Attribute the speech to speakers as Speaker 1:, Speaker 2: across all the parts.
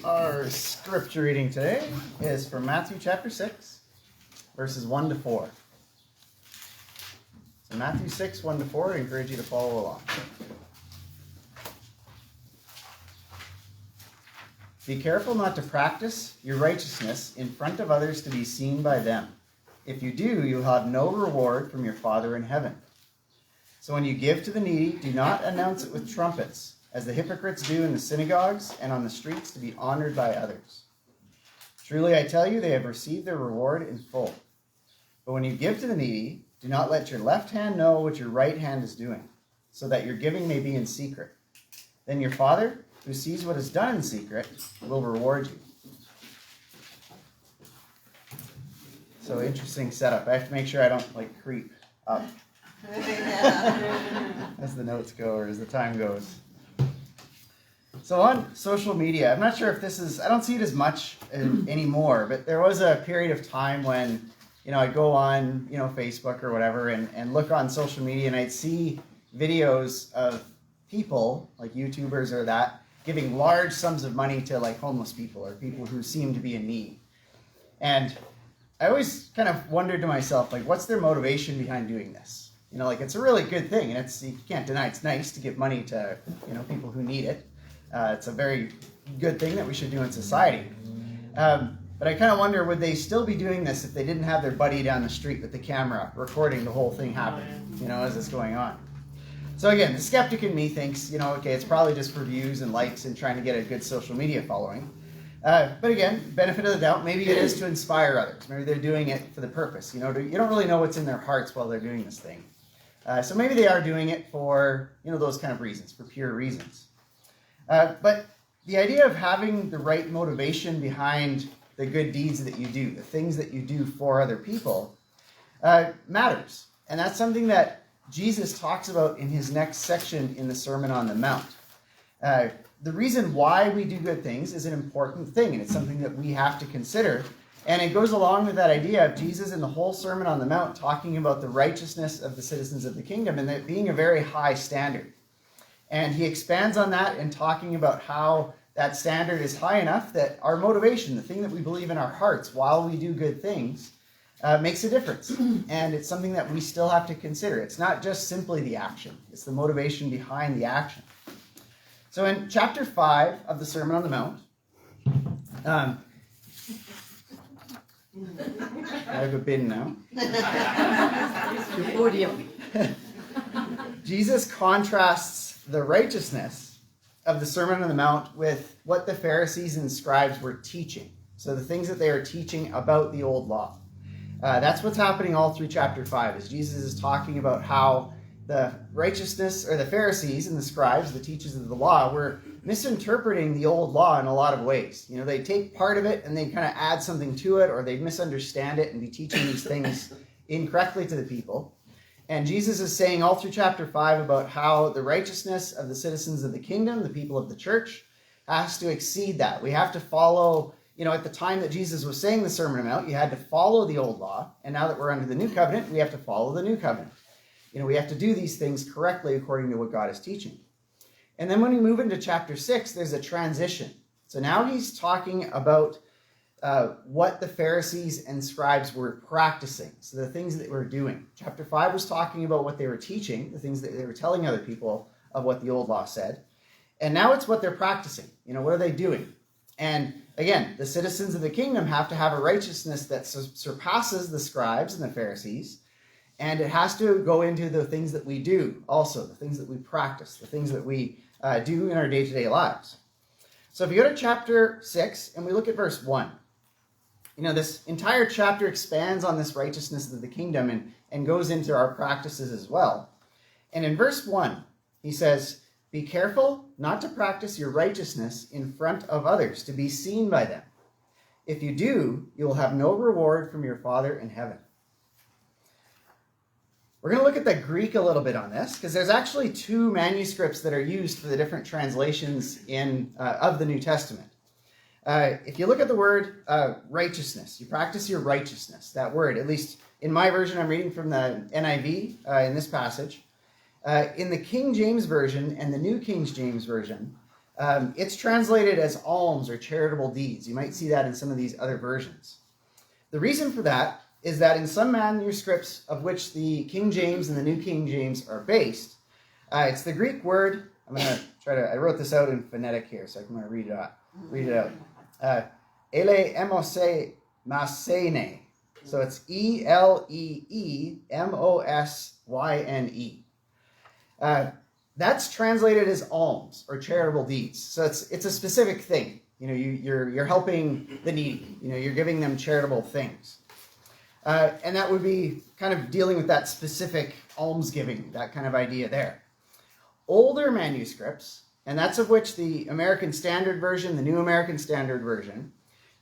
Speaker 1: Our scripture reading today is from Matthew chapter 6, verses 1 to 4. So Matthew 6, 1 to 4, I encourage you to follow along. Be careful not to practice your righteousness in front of others to be seen by them. If you do, you'll have no reward from your Father in heaven. So when you give to the needy, do not announce it with trumpets, as the hypocrites do in the synagogues and on the streets to be honored by others. Truly I tell you, they have received their reward in full. But when you give to the needy, do not let your left hand know what your right hand is doing, so that your giving may be in secret. Then your Father, who sees what is done in secret, will reward you. So interesting setup. I have to make sure I don't creep up as the notes go or as the time goes. So on social media, I'm not sure if this is, I don't see it as much anymore, but there was a period of time when, I'd go on, Facebook or whatever and look on social media and I'd see videos of people, like YouTubers or that, giving large sums of money to homeless people or people who seem to be in need. And I always kind of wondered to myself, what's their motivation behind doing this? It's a really good thing, and you can't deny it's nice to give money to, people who need it. It's a very good thing that we should do in society. But I kind of wonder, would they still be doing this if they didn't have their buddy down the street with the camera recording the whole thing happening, as it's going on? So again, the skeptic in me thinks, okay, it's probably just for views and likes and trying to get a good social media following. But again, benefit of the doubt, maybe it is to inspire others. Maybe they're doing it for the purpose. You don't really know what's in their hearts while they're doing this thing. So maybe they are doing it for, those kind of reasons, for pure reasons. But the idea of having the right motivation behind the good deeds that you do, the things that you do for other people, matters. And that's something that Jesus talks about in his next section in the Sermon on the Mount. The reason why we do good things is an important thing, and it's something that we have to consider. And it goes along with that idea of Jesus in the whole Sermon on the Mount talking about the righteousness of the citizens of the kingdom and that being a very high standard. And he expands on that in talking about how that standard is high enough that our motivation, the thing that we believe in our hearts while we do good things, makes a difference. And it's something that we still have to consider. It's not just simply the action. It's the motivation behind the action. So in chapter 5 of the Sermon on the Mount, I have a bin now. Jesus contrasts the righteousness of the Sermon on the Mount with what the Pharisees and scribes were teaching. So the things that they are teaching about the old law. That's what's happening all through chapter 5, is Jesus is talking about how the righteousness, or the Pharisees and the scribes, the teachers of the law, were misinterpreting the old law in a lot of ways. They take part of it and they kind of add something to it, or they misunderstand it and be teaching these things incorrectly to the people. And Jesus is saying all through chapter 5 about how the righteousness of the citizens of the kingdom, the people of the church, has to exceed that. We have to follow, at the time that Jesus was saying the Sermon on the Mount, you had to follow the old law. And now that we're under the new covenant, we have to follow the new covenant. We have to do these things correctly according to what God is teaching. And then when we move into chapter 6, there's a transition. So now he's talking about what the Pharisees and scribes were practicing. So the things that they were doing. Chapter 5 was talking about what they were teaching, the things that they were telling other people of what the old law said. And now it's what they're practicing. What are they doing? And again, the citizens of the kingdom have to have a righteousness that surpasses the scribes and the Pharisees. And it has to go into the things that we do also, the things that we practice, the things that we do in our day-to-day lives. So if you go to chapter 6 and we look at verse 1, this entire chapter expands on this righteousness of the kingdom and goes into our practices as well. And in verse 1, he says, "Be careful not to practice your righteousness in front of others to be seen by them. If you do, you will have no reward from your Father in heaven." We're going to look at the Greek a little bit on this, because there's actually two manuscripts that are used for the different translations of the New Testament. If you look at the word righteousness, you practice your righteousness, that word, at least in my version, I'm reading from the NIV in this passage. In the King James Version and the New King James Version, It's translated as alms or charitable deeds. You might see that in some of these other versions. The reason for that is that in some manuscripts of which the King James and the New King James are based, it's the Greek word. I'm going to I wrote this out in phonetic here, so I'm going to read it out. Eleemosyne. So it's EleemosYne. That's translated as alms or charitable deeds. So it's a specific thing. You're helping the needy. You're giving them charitable things. And that would be kind of dealing with that specific almsgiving, that kind of idea there. Older manuscripts, and that's of which the American Standard Version, the New American Standard Version,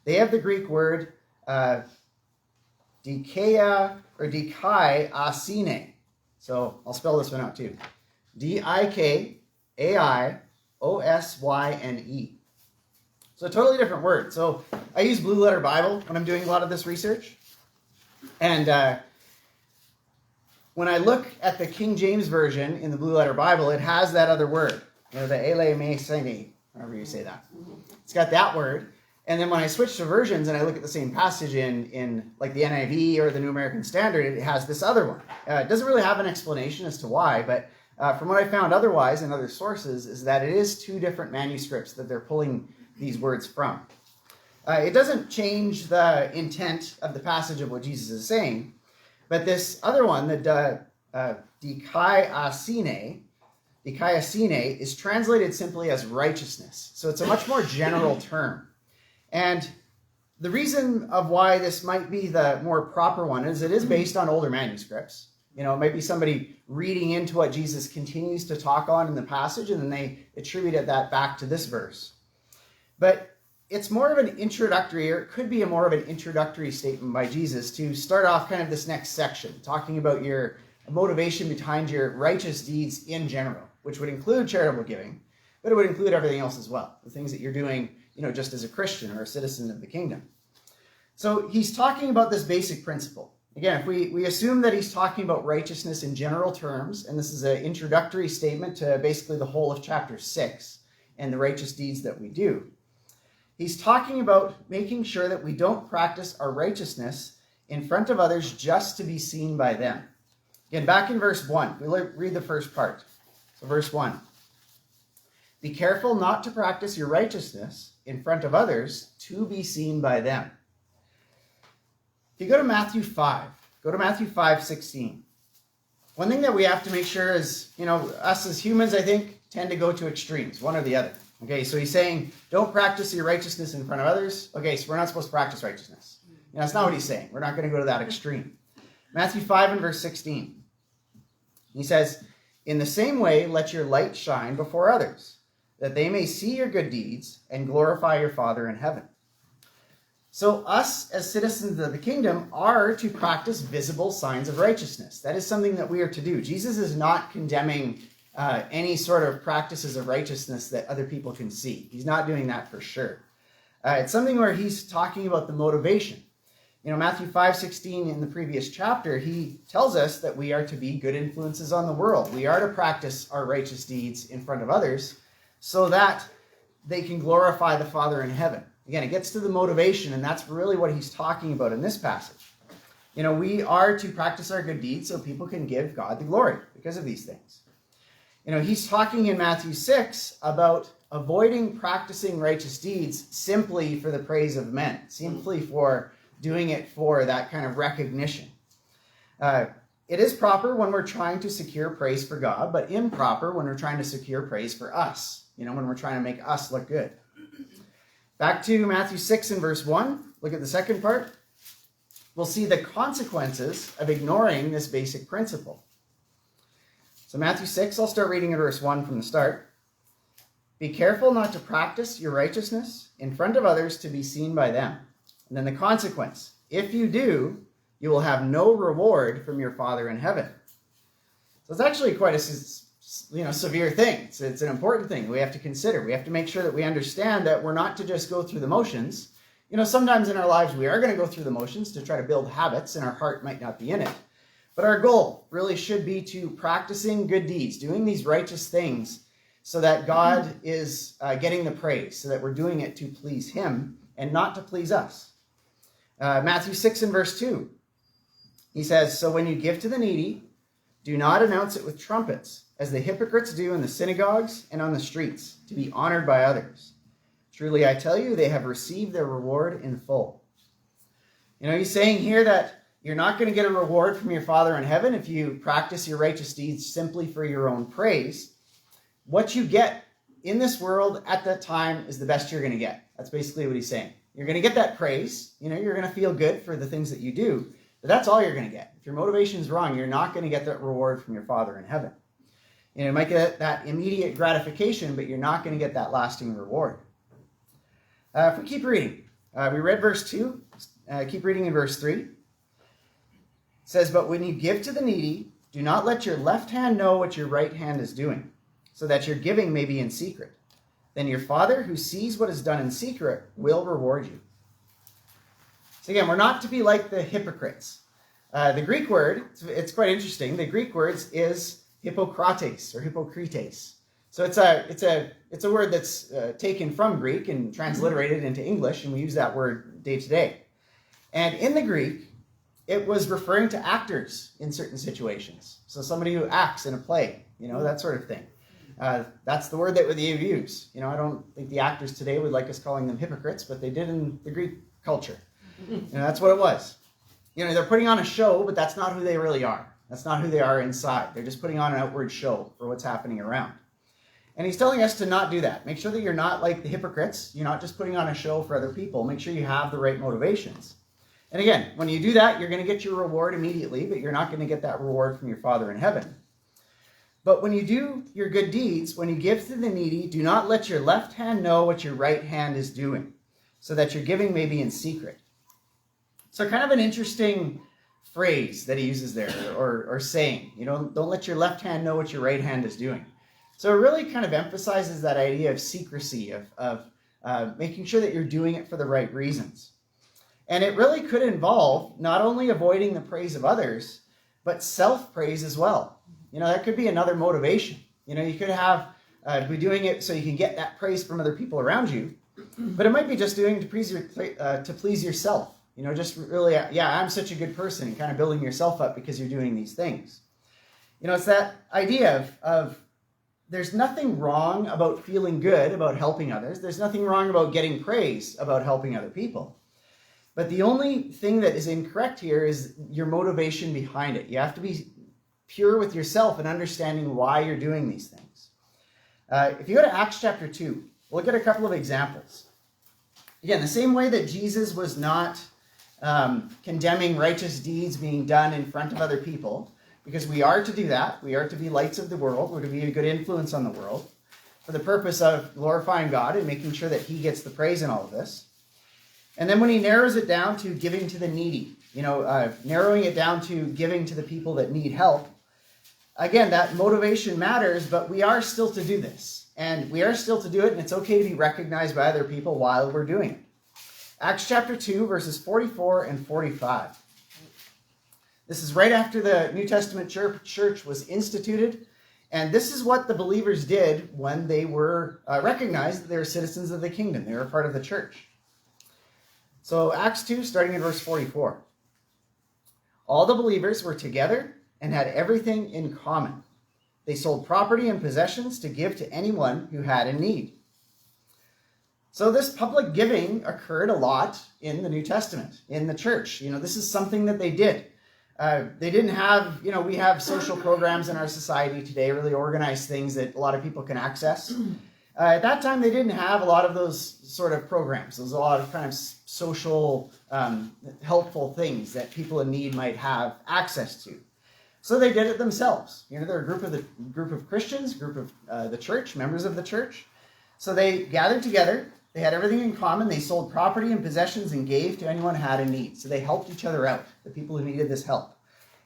Speaker 1: they have the Greek word dikeia or dikaiosine. So I'll spell this one out too. DikaiosYne. So a totally different word. So I use Blue Letter Bible when I'm doing a lot of this research. And when I look at the King James Version in the Blue Letter Bible, it has that other word, the eleemosine, however you say that. It's got that word. And then when I switch to versions and I look at the same passage in like the NIV or the New American Standard, it has this other one. It doesn't really have an explanation as to why, but from what I found otherwise in other sources is that it is two different manuscripts that they're pulling these words from. It doesn't change the intent of the passage of what Jesus is saying, but this other one, the dikaiosine, is translated simply as righteousness. So it's a much more general term. And the reason of why this might be the more proper one is it is based on older manuscripts. It might be somebody reading into what Jesus continues to talk on in the passage, and then they attributed that back to this verse. But it's more of an introductory, or it could be more of an introductory statement by Jesus to start off kind of this next section, talking about your motivation behind your righteous deeds in general, which would include charitable giving, but it would include everything else as well, the things that you're doing, just as a Christian or a citizen of the kingdom. So he's talking about this basic principle. Again, if we assume that he's talking about righteousness in general terms, and this is an introductory statement to basically the whole of chapter 6 and the righteous deeds that we do, he's talking about making sure that we don't practice our righteousness in front of others just to be seen by them. Again, back in verse 1, we read the first part. So verse 1. Be careful not to practice your righteousness in front of others to be seen by them. If you go to Matthew 5, go to Matthew 5:16. One thing that we have to make sure is, us as humans, I think, tend to go to extremes, one or the other. Okay, so he's saying, don't practice your righteousness in front of others. Okay, so we're not supposed to practice righteousness. That's not what he's saying. We're not going to go to that extreme. Matthew 5 and verse 16. He says, in the same way, let your light shine before others, that they may see your good deeds and glorify your Father in heaven. So us as citizens of the kingdom are to practice visible signs of righteousness. That is something that we are to do. Jesus is not condemning any sort of practices of righteousness that other people can see. He's not doing that for sure. It's something where he's talking about the motivation. Matthew 5:16 in the previous chapter, he tells us that we are to be good influences on the world. We are to practice our righteous deeds in front of others so that they can glorify the Father in heaven. Again, it gets to the motivation, and that's really what he's talking about in this passage. We are to practice our good deeds so people can give God the glory because of these things. He's talking in Matthew 6 about avoiding practicing righteous deeds simply for the praise of men, simply for doing it for that kind of recognition. It is proper when we're trying to secure praise for God, but improper when we're trying to secure praise for us, when we're trying to make us look good. Back to Matthew 6 and verse 1, look at the second part. We'll see the consequences of ignoring this basic principle. So Matthew 6, I'll start reading at verse 1 from the start. Be careful not to practice your righteousness in front of others to be seen by them. And then the consequence, if you do, you will have no reward from your Father in heaven. So it's actually quite a severe thing. It's an important thing we have to consider. We have to make sure that we understand that we're not to just go through the motions. Sometimes in our lives we are going to go through the motions to try to build habits, and our heart might not be in it. But our goal really should be to practicing good deeds, doing these righteous things so that God is getting the praise, so that we're doing it to please him and not to please us. Matthew 6 and verse 2, he says, "So when you give to the needy, do not announce it with trumpets, as the hypocrites do in the synagogues and on the streets, to be honored by others. Truly I tell you, they have received their reward in full." He's saying here that you're not going to get a reward from your Father in heaven if you practice your righteous deeds simply for your own praise. What you get in this world at that time is the best you're going to get. That's basically what he's saying. You're going to get that praise. You're going to feel good for the things that you do, but that's all you're going to get. If your motivation is wrong, you're not going to get that reward from your Father in heaven. You might get that immediate gratification, but you're not going to get that lasting reward. If we keep reading, we read verse 2. Keep reading in verse 3. It says, "But when you give to the needy, do not let your left hand know what your right hand is doing, so that your giving may be in secret. Then your Father who sees what is done in secret will reward you." So again, we're not to be like the hypocrites. The Greek word, it's quite interesting. The Greek word is hypokrates or hypocrites. So it's a word that's taken from Greek and transliterated into English, and we use that word day to day. And in the Greek, it was referring to actors in certain situations. So somebody who acts in a play, that sort of thing. That's the word that they would use. I don't think the actors today would like us calling them hypocrites, but they did in the Greek culture. That's what it was. They're putting on a show, but that's not who they really are. That's not who they are inside. They're just putting on an outward show for what's happening around. And he's telling us to not do that. Make sure that you're not like the hypocrites. You're not just putting on a show for other people. Make sure you have the right motivations. And again, when you do that, you're going to get your reward immediately, but you're not going to get that reward from your Father in heaven. But when you do your good deeds, when you give to the needy, do not let your left hand know what your right hand is doing, so that your giving may be in secret. So kind of an interesting phrase that he uses there, or saying, don't let your left hand know what your right hand is doing. So it really kind of emphasizes that idea of secrecy, of making sure that you're doing it for the right reasons. And it really could involve not only avoiding the praise of others, but self-praise as well. That could be another motivation. You could be doing it so you can get that praise from other people around you, but it might be just doing to please yourself. Just really, I'm such a good person, and kind of building yourself up because you're doing these things. It's that idea of there's nothing wrong about feeling good about helping others. There's nothing wrong about getting praise about helping other people. But the only thing that is incorrect here is your motivation behind it. You have to be pure with yourself and understanding why you're doing these things. If you go to Acts chapter 2, we'll look at a couple of examples. Again, the same way that Jesus was not condemning righteous deeds being done in front of other people, because we are to do that. We are to be lights of the world. We're to be a good influence on the world for the purpose of glorifying God and making sure that he gets the praise in all of this. And then when he narrows it down to giving to the needy, narrowing it down to giving to the people that need help, again, that motivation matters, but we are still to do this. And we are still to do it, and it's okay to be recognized by other people while we're doing it. Acts chapter 2, verses 44 and 45. This is right after the New Testament church was instituted, and this is what the believers did when they were recognized that they were citizens of the kingdom. They were part of the church. So Acts 2, starting in verse 44. All the believers were together and had everything in common. They sold property and possessions to give to anyone who had a need. So this public giving occurred a lot in the New Testament, in the church. This is something that they did. They didn't have, we have social programs in our society today, really organized things that a lot of people can access. At that time, they didn't have a lot of those sort of programs. There was a lot of kind of social, helpful things that people in need might have access to. So they did it themselves. They're a group of Christians, group of the church, members of the church. So they gathered together. They had everything in common. They sold property and possessions and gave to anyone who had a need. So they helped each other out, the people who needed this help.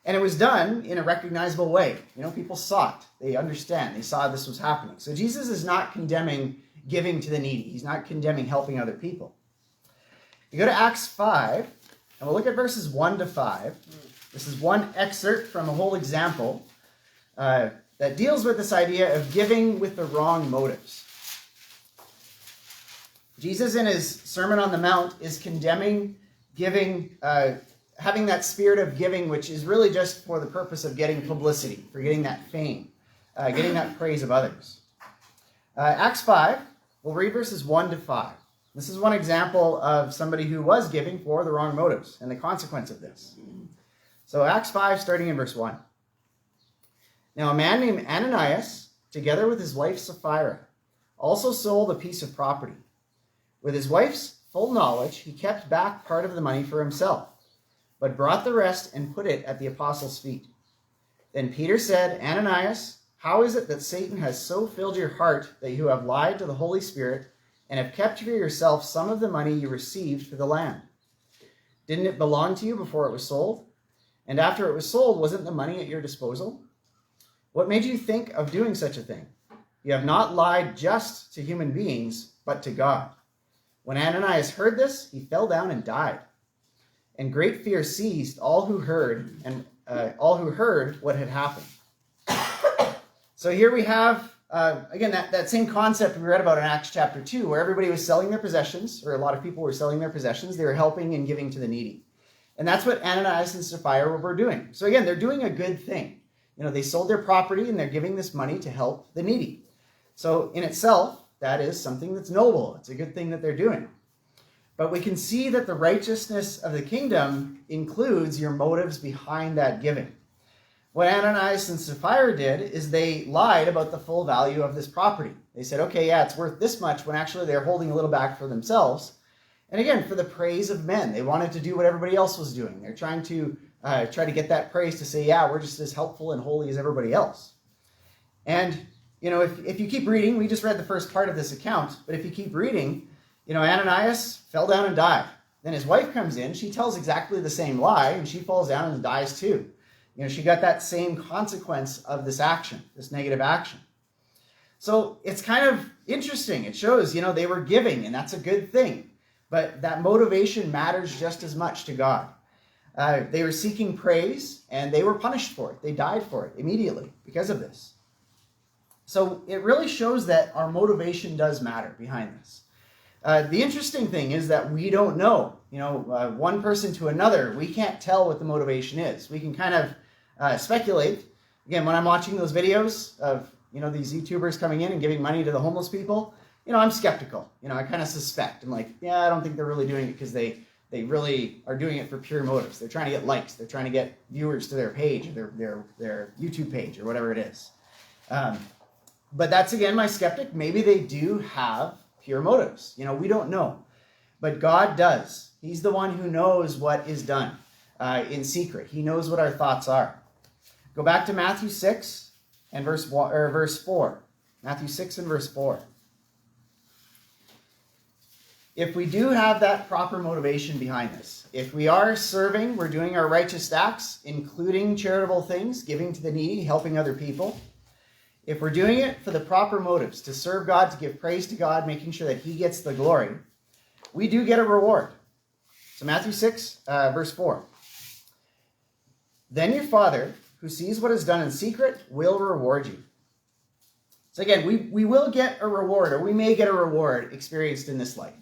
Speaker 1: And it was done in a recognizable way. People saw it. They understand. They saw this was happening. So Jesus is not condemning giving to the needy. He's not condemning helping other people. You go to Acts 5, and we'll look at verses 1 to 5. This is one excerpt from a whole example. that deals with this idea of giving with the wrong motives. Jesus in his Sermon on the Mount is condemning giving, having that spirit of giving, which is really just for the purpose of getting publicity, for getting that fame, getting that praise of others. Acts 5, we'll read verses 1 to 5. This is one example of somebody who was giving for the wrong motives and the consequence of this. So Acts 5, starting in verse 1. Now a man named Ananias, together with his wife Sapphira, also sold a piece of property. With his wife's full knowledge, he kept back part of the money for himself, but brought the rest and put it at the apostles' feet. Then Peter said, Ananias, how is it that Satan has so filled your heart that you have lied to the Holy Spirit and have kept for yourself some of the money you received for the land? Didn't it belong to you before it was sold? And after it was sold, wasn't the money at your disposal? What made you think of doing such a thing? You have not lied just to human beings, but to God. When Ananias heard this, he fell down and died. And great fear seized all who heard what had happened. So here we have, again, that same concept we read about in Acts chapter 2, where everybody was selling their possessions, or a lot of people were selling their possessions. They were helping and giving to the needy. And that's what Ananias and Sapphira were doing. So again, they're doing a good thing. They sold their property and they're giving this money to help the needy. So in itself, that is something that's noble. It's a good thing that they're doing. But we can see that the righteousness of the kingdom includes your motives behind that giving. What Ananias and Sapphira did is they lied about the full value of this property. They said, okay, yeah, it's worth this much, when actually they're holding a little back for themselves. And again, for the praise of men. They wanted to do what everybody else was doing. They're trying to get that praise to say, yeah, we're just as helpful and holy as everybody else. And, if you keep reading, we just read the first part of this account, but if you keep reading, Ananias fell down and died. Then his wife comes in, she tells exactly the same lie, and she falls down and dies too. She got that same consequence of this action, this negative action. So it's kind of interesting. It shows, they were giving, and that's a good thing. But that motivation matters just as much to God. They were seeking praise, and they were punished for it. They died for it immediately because of this. So it really shows that our motivation does matter behind this. The interesting thing is that we don't know, one person to another. We can't tell what the motivation is. We can kind of speculate. Again, when I'm watching those videos of, these YouTubers coming in and giving money to the homeless people, I'm skeptical. I kind of suspect. I'm like, yeah, I don't think they're really doing it because they really are doing it for pure motives. They're trying to get likes. They're trying to get viewers to their page, or their YouTube page, or whatever it is. But that's, again, my skeptic. Maybe they do have pure motives. We don't know. But God does. He's the one who knows what is done in secret. He knows what our thoughts are. Go back to Matthew 6 and verse 4. Matthew 6 and verse 4. If we do have that proper motivation behind this, if we are serving, we're doing our righteous acts, including charitable things, giving to the needy, helping other people. If we're doing it for the proper motives, to serve God, to give praise to God, making sure that He gets the glory, we do get a reward. So Matthew 6, verse 4. Then your Father, who sees what is done in secret, will reward you. So again, we will get a reward, or we may get a reward experienced in this life.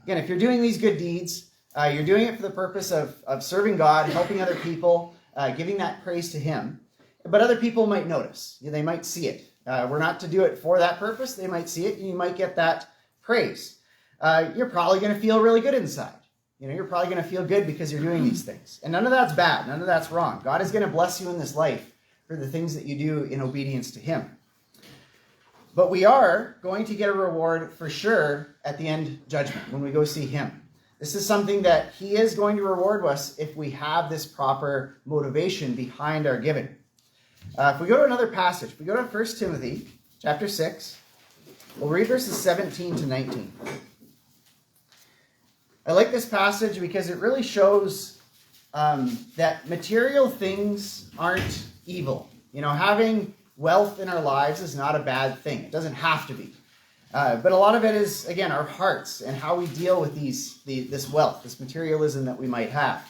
Speaker 1: Again, if you're doing these good deeds, you're doing it for the purpose of serving God, helping other people, giving that praise to Him. But other people might notice. They might see it. We're not to do it for that purpose. They might see it, and you might get that praise. You're probably going to feel really good inside. You're probably going to feel good because you're doing these things. And none of that's bad. None of that's wrong. God is going to bless you in this life for the things that you do in obedience to Him. But we are going to get a reward for sure at the end judgment, when we go see Him. This is something that He is going to reward us if we have this proper motivation behind our giving. If we go to another passage, if we go to 1 Timothy chapter 6, we'll read verses 17 to 19. I like this passage because it really shows that material things aren't evil. Having wealth in our lives is not a bad thing. It doesn't have to be. But a lot of it is, again, our hearts and how we deal with this wealth, this materialism that we might have.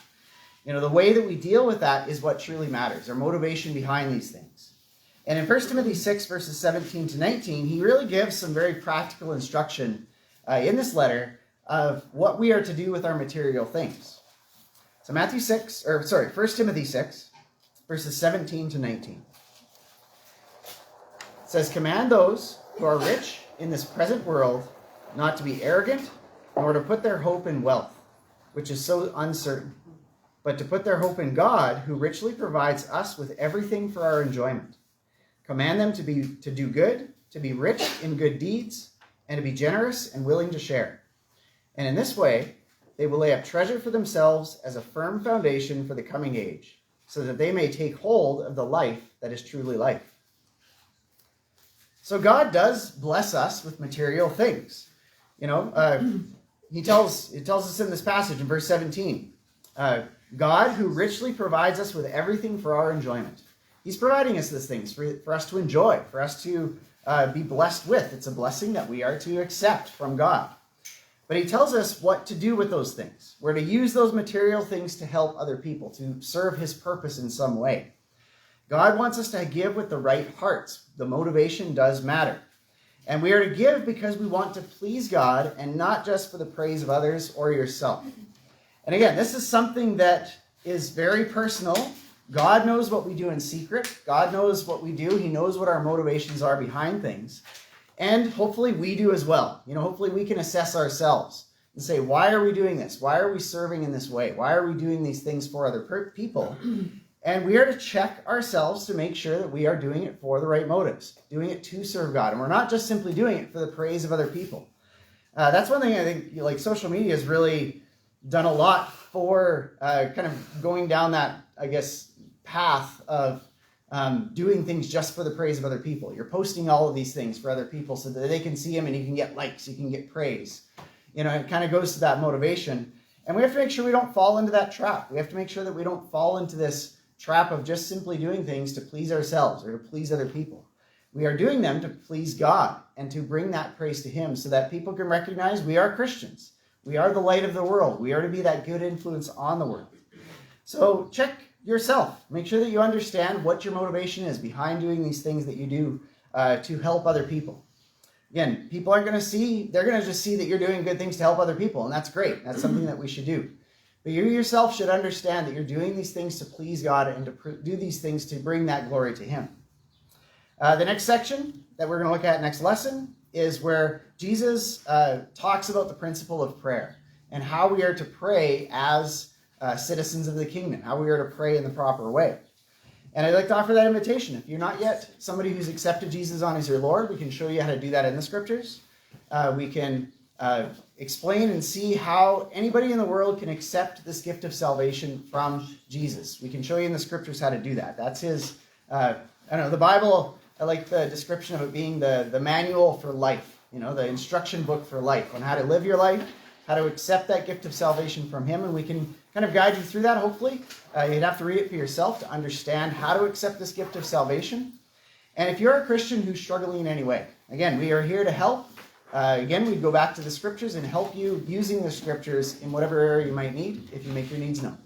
Speaker 1: The way that we deal with that is what truly matters, our motivation behind these things. And in 1 Timothy 6, verses 17 to 19, he really gives some very practical instruction in this letter of what we are to do with our material things. So 1 Timothy 6, verses 17 to 19. It says, "Command those who are rich in this present world not to be arrogant, nor to put their hope in wealth, which is so uncertain, but to put their hope in God, who richly provides us with everything for our enjoyment. Command them to do good, to be rich in good deeds, and to be generous and willing to share. And in this way, they will lay up treasure for themselves as a firm foundation for the coming age, so that they may take hold of the life that is truly life." So God does bless us with material things. It tells us in this passage in verse 17, God who richly provides us with everything for our enjoyment. He's providing us these things for us to enjoy, for us to be blessed with. It's a blessing that we are to accept from God. But he tells us what to do with those things. We're to use those material things to help other people, to serve his purpose in some way. God wants us to give with the right hearts. The motivation does matter. And we are to give because we want to please God and not just for the praise of others or yourself. And again, this is something that is very personal. God knows what we do in secret. God knows what we do. He knows what our motivations are behind things. And hopefully we do as well. Hopefully we can assess ourselves and say, why are we doing this? Why are we serving in this way? Why are we doing these things for other people? And we are to check ourselves to make sure that we are doing it for the right motives, doing it to serve God. And we're not just simply doing it for the praise of other people. That's one thing I think social media has really done a lot for kind of going down that, path of doing things just for the praise of other people. You're posting all of these things for other people so that they can see them and you can get likes, you can get praise. It kind of goes to that motivation. And we have to make sure we don't fall into that trap. We have to make sure that we don't fall into this trap of just simply doing things to please ourselves or to please other people. We are doing them to please God and to bring that praise to him so that people can recognize we are Christians. We are the light of the world. We are to be that good influence on the world. So check yourself. Make sure that you understand what your motivation is behind doing these things that you do to help other people. Again, people aren't going to see, they're going to just see that you're doing good things to help other people, and that's great. That's something that we should do. But you yourself should understand that you're doing these things to please God and to do these things to bring that glory to him. The next section that we're going to look at next lesson is where Jesus talks about the principle of prayer and how we are to pray as citizens of the kingdom, how we are to pray in the proper way. And I'd like to offer that invitation. If you're not yet somebody who's accepted Jesus on as your Lord, we can show you how to do that in the scriptures. We can explain and see how anybody in the world can accept this gift of salvation from Jesus. We can show you in the scriptures how to do that. That's his, the Bible, I like the description of it being the manual for life, the instruction book for life on how to live your life, how to accept that gift of salvation from him, and we can kind of guide you through that, hopefully. You'd have to read it for yourself to understand how to accept this gift of salvation. And if you're a Christian who's struggling in any way, again, we are here to help. Again, we go back to the scriptures and help you using the scriptures in whatever area you might need if you make your needs known.